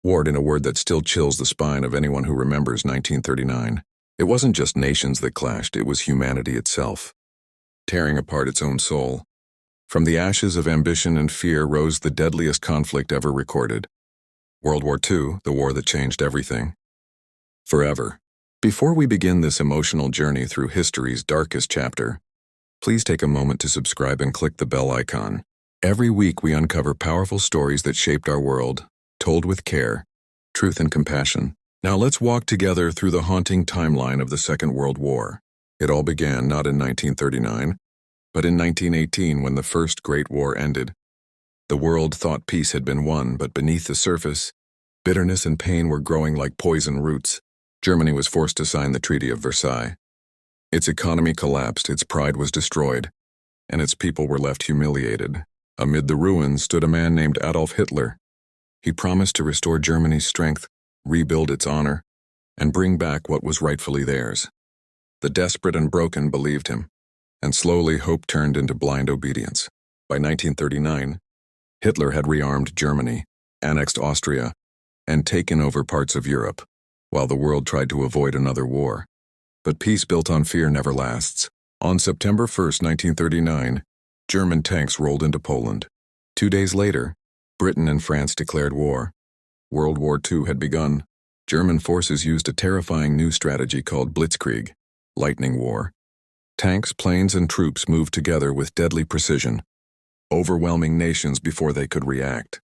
Warred in a word that still chills the spine of anyone who remembers 1939. It wasn't just nations that clashed, it was humanity itself, tearing apart its own soul. From the ashes of ambition and fear rose the deadliest conflict ever recorded. World War II, the war that changed everything. Forever. Before we begin this emotional journey through history's darkest chapter, please take a moment to subscribe and click the bell icon. Every week we uncover powerful stories that shaped our world, told with care, truth and compassion. Now let's walk together through the haunting timeline of the Second World War. It all began not in 1939, but in 1918 when the First Great War ended. The world thought peace had been won, but beneath the surface, bitterness and pain were growing like poison roots. Germany was forced to sign the Treaty of Versailles. Its economy collapsed, its pride was destroyed, and its people were left humiliated. Amid the ruins stood a man named Adolf Hitler. He promised to restore Germany's strength, rebuild its honor, and bring back what was rightfully theirs. The desperate and broken believed him, and slowly hope turned into blind obedience. By 1939, Hitler had rearmed Germany, annexed Austria, and taken over parts of Europe, while the world tried to avoid another war. But peace built on fear never lasts. On September 1st, 1939, German tanks rolled into Poland. 2 days later, Britain and France declared war. World War II had begun. German forces used a terrifying new strategy called Blitzkrieg, lightning war. Tanks, planes, and troops moved together with deadly precision, overwhelming nations before they could react.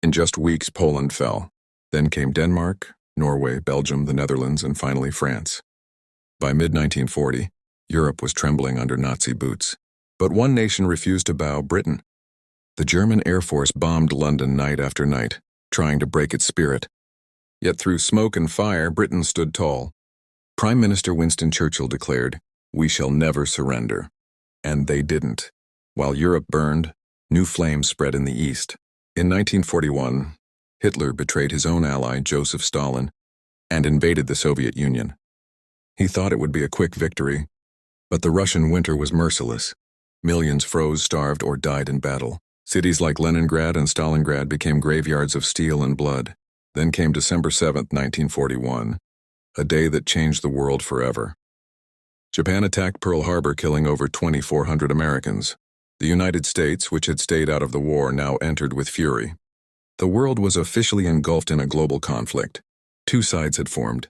In just weeks, Poland fell. Then came Denmark, Norway, Belgium, the Netherlands, and finally France. By mid-1940, Europe was trembling under Nazi boots. But one nation refused to bow: Britain. The German Air Force bombed London night after night, trying to break its spirit. Yet through smoke and fire, Britain stood tall. Prime Minister Winston Churchill declared, "We shall never surrender." And they didn't. While Europe burned, new flames spread in the east. In 1941, Hitler betrayed his own ally, Joseph Stalin, and invaded the Soviet Union. He thought it would be a quick victory, but the Russian winter was merciless. Millions froze, starved, or died in battle. Cities like Leningrad and Stalingrad became graveyards of steel and blood. Then came December 7, 1941, a day that changed the world forever. Japan attacked Pearl Harbor, killing over 2,400 Americans. The United States, which had stayed out of the war, now entered with fury. The world was officially engulfed in a global conflict. Two sides had formed: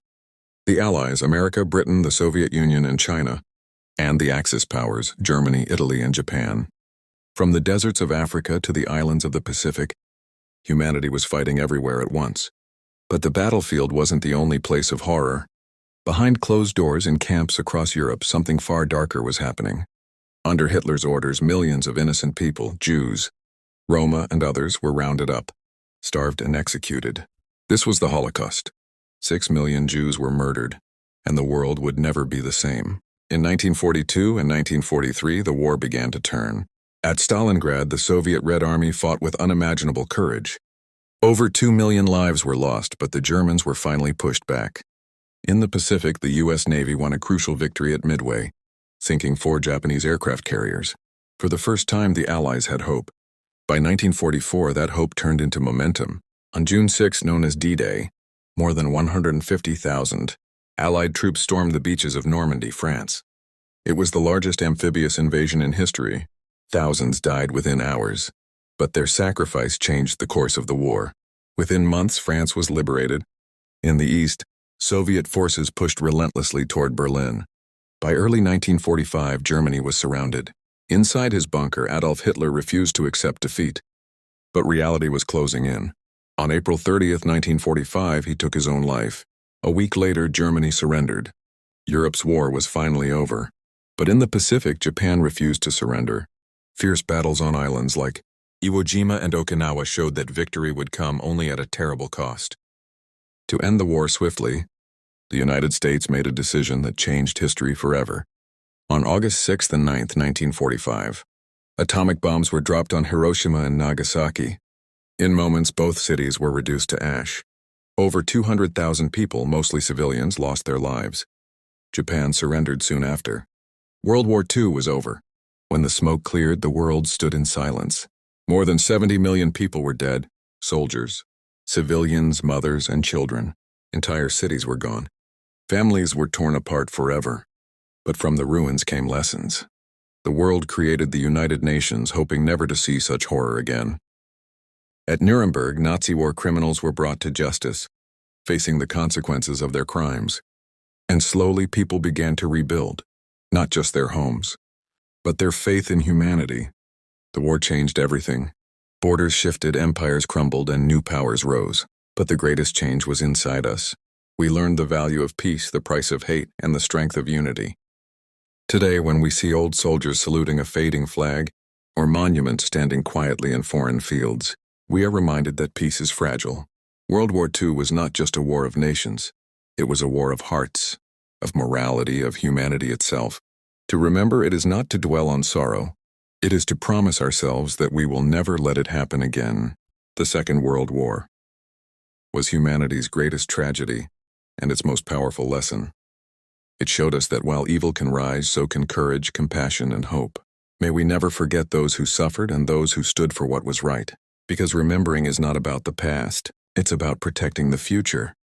the Allies, America, Britain, the Soviet Union, and China, and the Axis powers, Germany, Italy, and Japan. From the deserts of Africa to the islands of the Pacific, humanity was fighting everywhere at once. But the battlefield wasn't the only place of horror. Behind closed doors in camps across Europe, something far darker was happening. Under Hitler's orders, millions of innocent people, Jews, Roma, and others, were rounded up, starved, and executed. This was the Holocaust. 6 million Jews were murdered, and the world would never be the same. In 1942 and 1943, the war began to turn. At Stalingrad, the Soviet Red Army fought with unimaginable courage. Over 2 million lives were lost, but the Germans were finally pushed back. In the Pacific, the U.S. Navy won a crucial victory at Midway, sinking 4 Japanese aircraft carriers. For the first time, the Allies had hope. By 1944, that hope turned into momentum. On June 6, known as D-Day, more than 150,000 Allied troops stormed the beaches of Normandy, France. It was the largest amphibious invasion in history. Thousands died within hours, but their sacrifice changed the course of the war. Within months, France was liberated. In the east, Soviet forces pushed relentlessly toward Berlin. By early 1945, Germany was surrounded. Inside his bunker, Adolf Hitler refused to accept defeat. But reality was closing in. On April 30th, 1945, he took his own life. A week later, Germany surrendered. Europe's war was finally over. But in the Pacific, Japan refused to surrender. Fierce battles on islands like Iwo Jima and Okinawa showed that victory would come only at a terrible cost. To end the war swiftly, the United States made a decision that changed history forever. On August 6th and 9th, 1945, atomic bombs were dropped on Hiroshima and Nagasaki. In moments, both cities were reduced to ash. Over 200,000 people, mostly civilians, lost their lives. Japan surrendered soon after. World War II was over. When the smoke cleared, the world stood in silence. More than 70 million people were dead: soldiers, Civilians, mothers, and children. Entire cities were gone. Families were torn apart forever. But from the ruins came lessons. The world created the United Nations, hoping never to see such horror again. At Nuremberg, Nazi war criminals were brought to justice, facing the consequences of their crimes. And slowly people began to rebuild, not just their homes, but their faith in humanity. The war changed everything. Borders shifted, empires crumbled, and new powers rose. But the greatest change was inside us. We learned the value of peace, the price of hate, and the strength of unity. Today, when we see old soldiers saluting a fading flag, or monuments standing quietly in foreign fields, we are reminded that peace is fragile. World War II was not just a war of nations. It was a war of hearts, of morality, of humanity itself. To remember it is not to dwell on sorrow. It is to promise ourselves that we will never let it happen again. The Second World War was humanity's greatest tragedy and its most powerful lesson. It showed us that while evil can rise, so can courage, compassion, and hope. May we never forget those who suffered and those who stood for what was right. Because remembering is not about the past, it's about protecting the future.